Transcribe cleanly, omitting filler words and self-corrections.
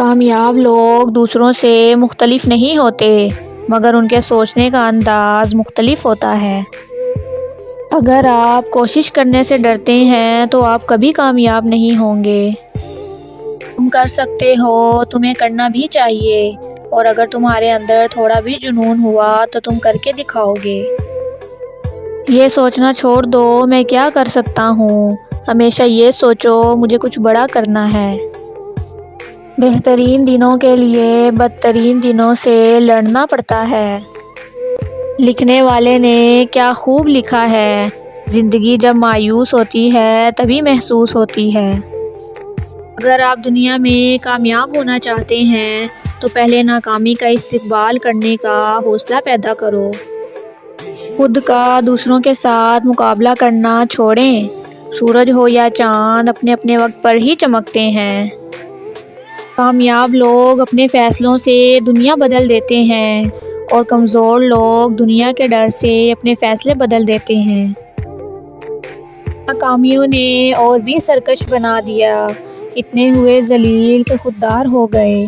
کامیاب لوگ دوسروں سے مختلف نہیں ہوتے، مگر ان کے سوچنے کا انداز مختلف ہوتا ہے۔ اگر آپ کوشش کرنے سے ڈرتے ہیں تو آپ کبھی کامیاب نہیں ہوں گے۔ تم کر سکتے ہو، تمہیں کرنا بھی چاہیے، اور اگر تمہارے اندر تھوڑا بھی جنون ہوا تو تم کر کے دکھاؤ گے۔ یہ سوچنا چھوڑ دو میں کیا کر سکتا ہوں، ہمیشہ یہ سوچو مجھے کچھ بڑا کرنا ہے۔ بہترین دنوں کے لیے بدترین دنوں سے لڑنا پڑتا ہے۔ لکھنے والے نے کیا خوب لکھا ہے، زندگی جب مایوس ہوتی ہے تبھی محسوس ہوتی ہے۔ اگر آپ دنیا میں کامیاب ہونا چاہتے ہیں تو پہلے ناکامی کا استقبال کرنے کا حوصلہ پیدا کرو۔ خود کا دوسروں کے ساتھ مقابلہ کرنا چھوڑیں۔ سورج ہو یا چاند اپنے اپنے وقت پر ہی چمکتے ہیں۔ کامیاب لوگ اپنے فیصلوں سے دنیا بدل دیتے ہیں، اور کمزور لوگ دنیا کے ڈر سے اپنے فیصلے بدل دیتے ہیں۔ ناکامیوں نے اور بھی سرکش بنا دیا، اتنے ہوئے ذلیل کہ خوددار ہو گئے۔